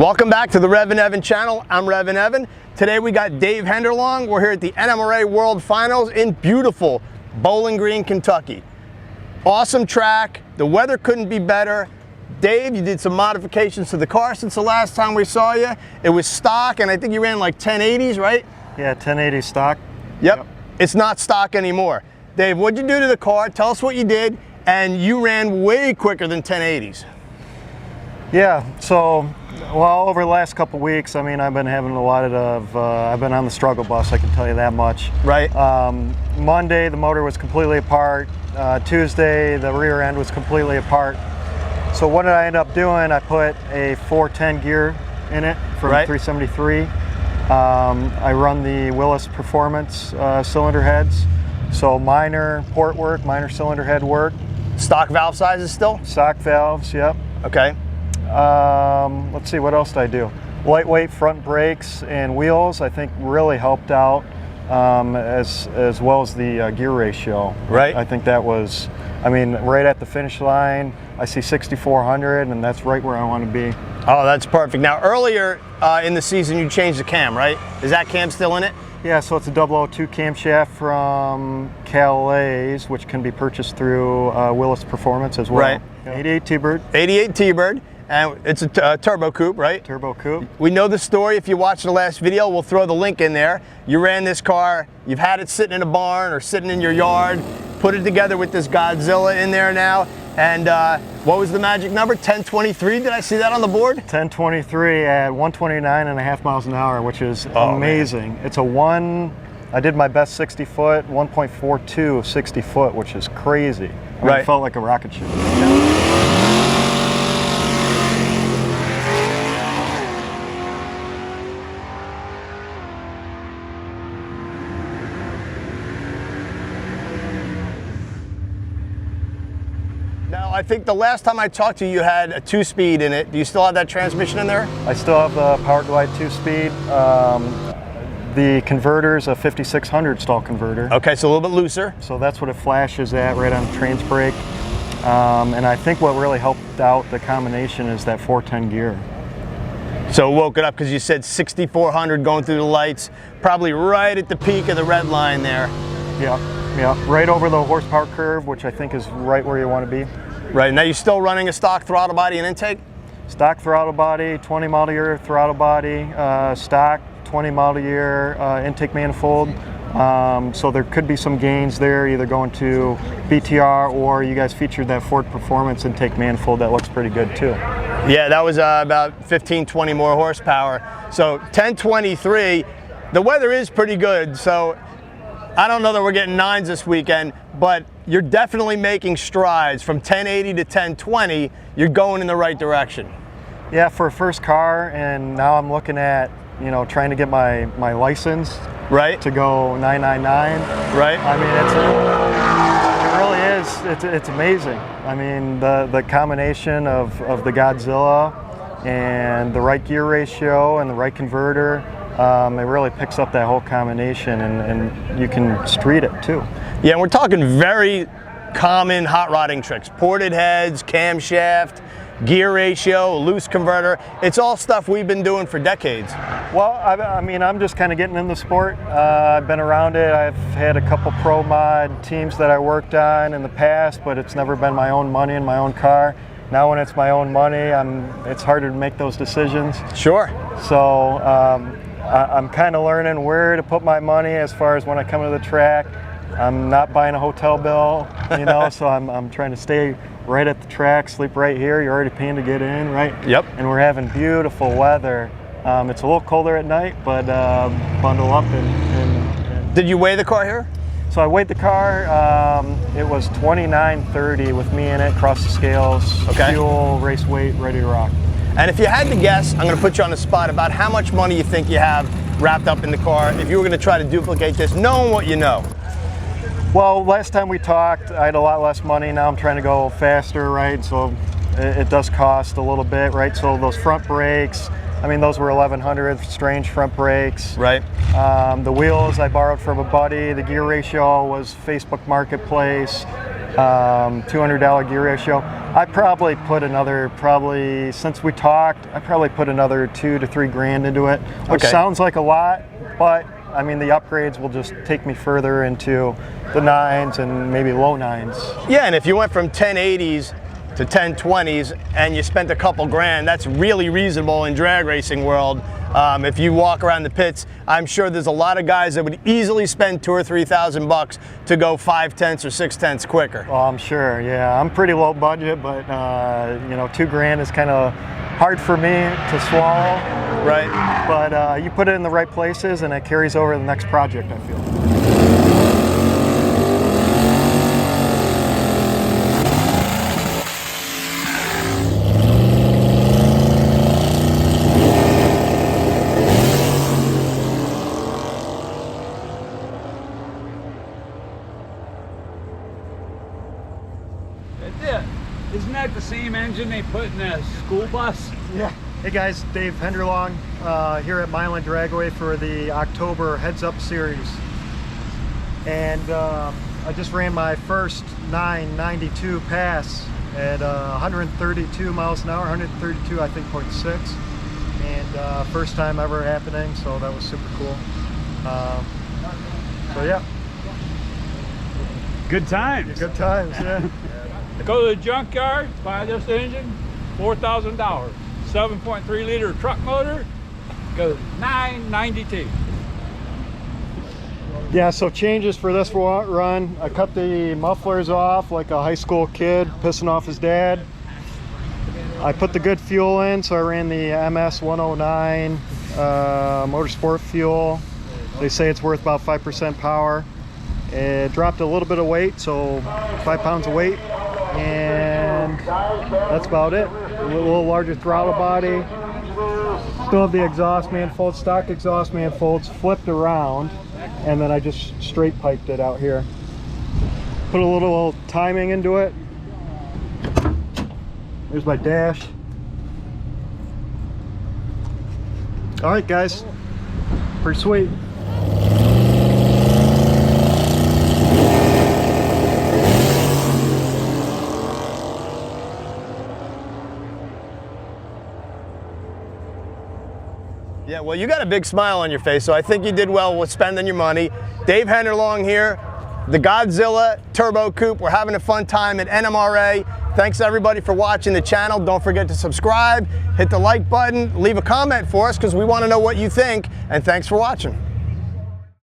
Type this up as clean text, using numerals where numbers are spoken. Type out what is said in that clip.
Welcome back to the REVan Evan channel. I'm REVan Evan. Today we got Dave Henderlong. We're here at the NMRA World Finals in beautiful Bowling Green, Kentucky. Awesome track. The weather couldn't be better. Dave, you did some modifications to the car since the last time we saw you. It was stock, and I think you ran like 1080s, right? Yeah, 1080 stock. Yep. It's not stock anymore. Dave, what'd you do to the car? Tell us what you did, and you ran way quicker than 1080s. Yeah, so, well, over the last couple weeks, I mean, I've been having a lot of, I've been on the struggle bus, I can tell you that much. Right. Monday, the motor was completely apart. Tuesday, the rear end was completely apart. So what did I end up doing? I put a 410 gear in it from 373. I run the Willis Performance cylinder heads. So minor port work, minor cylinder head work. Stock valve sizes still? Stock valves, yep. Okay. Let's see, what else did I do? Lightweight front brakes and wheels, I think, really helped out, as well as the gear ratio. Right. I think that was, I mean, right at the finish line, I see 6,400, and that's right where I want to be. Oh, that's perfect. Now, earlier in the season, you changed the cam, right? Is that cam still in it? Yeah, so it's a 002 camshaft from Calais, which can be purchased through Willis Performance as well. Right. 88 T-Bird. 88 T-Bird. And it's a turbo coupe, right? Turbo coupe. We know the story. If you watched the last video, we'll throw the link in there. You ran this car, you've had it sitting in a barn or sitting in your yard, put it together with this Godzilla in there now. And what was the magic number? 1023, did I see that on the board? 1023 at 129.5 miles an hour, which is amazing. Man. It's I did my best 60 foot, 1.42 60 foot, which is crazy. I mean, it felt like a rocket ship. Now, I think the last time I talked to you, you had a 2-speed in it. Do you still have that transmission in there? I still have the Power Glide 2-speed. The converter's a 5600 stall converter. Okay, so a little bit looser. So that's what it flashes at right on the trans brake. And I think what really helped out the combination is that 410 gear. So it woke it up because you said 6,400 going through the lights, probably right at the peak of the red line there. Yeah, yeah, right over the horsepower curve, which I think is right where you want to be. Right, now you're still running a stock throttle body and intake? Stock throttle body, 20 model year throttle body, stock 20 model year intake manifold. So there could be some gains there, either going to BTR or you guys featured that Ford Performance intake manifold that looks pretty good too. Yeah, that was about 15, 20 more horsepower. So 1023, the weather is pretty good, so I don't know that we're getting 9s this weekend, but you're definitely making strides. From 1080 to 1020, you're going in the right direction. Yeah, for a first car, and now I'm looking at, you know, trying to get my license to go 999. Right. I mean, it really is. It's amazing. I mean, the combination of the Godzilla and the right gear ratio and the right converter, it really picks up that whole combination, and you can street it too. Yeah, and we're talking very common hot rodding tricks. Ported heads, camshaft, gear ratio, loose converter. It's all stuff we've been doing for decades. Well, I mean, I'm just kind of getting in the sport. I've been around it. I've had a couple pro mod teams that I worked on in the past, but it's never been my own money and my own car. Now when it's my own money, it's harder to make those decisions. Sure. So I'm kind of learning where to put my money as far as when I come to the track. I'm not buying a hotel bill, you know, so I'm trying to stay right at the track, sleep right here. You're already paying to get in, right? Yep. And we're having beautiful weather. It's a little colder at night, but bundle up and Did you weigh the car here? So I weighed the car. It was 2930 with me in it, across the scales, fuel, race weight, ready to rock. And if you had to guess, I'm going to put you on the spot about how much money you think you have wrapped up in the car if you were going to try to duplicate this, knowing what you know. Well, last time we talked, I had a lot less money. Now I'm trying to go faster, right? So it does cost a little bit, right? So those front brakes, I mean, those were 1100 Strange front brakes. Right. The wheels I borrowed from a buddy. The gear ratio was Facebook Marketplace. $200 gear ratio. I probably put another, since we talked, I probably put another $2 to $3 grand into it, which sounds like a lot, but I mean, the upgrades will just take me further into the 9s and maybe low 9s. Yeah, and if you went from 1080s to 1020s and you spent a couple grand, that's really reasonable in drag racing world. If you walk around the pits, I'm sure there's a lot of guys that would easily spend $2,000 or $3,000 to go 5/10 or 6/10 quicker. Well, I'm sure, yeah. I'm pretty low budget, but you know, $2 grand is kind of hard for me to swallow. Right. But you put it in the right places and it carries over to the next project, I feel. Isn't that the same engine they put in a school bus? Yeah. Hey guys, Dave Henderlong here at Milan Dragway for the October Heads Up Series. And I just ran my first 992 pass at 132 miles an hour, 132 I think 0.6. And first time ever happening, so that was super cool. So yeah. Good times. Good times, yeah. Go to the junkyard, buy this engine, $4,000. 7.3 liter truck motor, goes 992. Yeah, so changes for this run. I cut the mufflers off like a high school kid pissing off his dad. I put the good fuel in, so I ran the MS 109 motorsport fuel. They say it's worth about 5% power. It dropped a little bit of weight, so 5 pounds of weight, and that's about it. A little larger throttle body. Still have the exhaust manifolds, stock exhaust manifolds flipped around, and then I just straight piped it out here. Put a little timing into it. There's my dash. All right, guys, pretty sweet. Yeah, well, you got a big smile on your face, so I think you did well with spending your money. Dave Henderlong here, the Godzilla Turbo Coupe. We're having a fun time at NMRA. Thanks everybody for watching the channel. Don't forget to subscribe, hit the like button, leave a comment for us because we want to know what you think, and thanks for watching.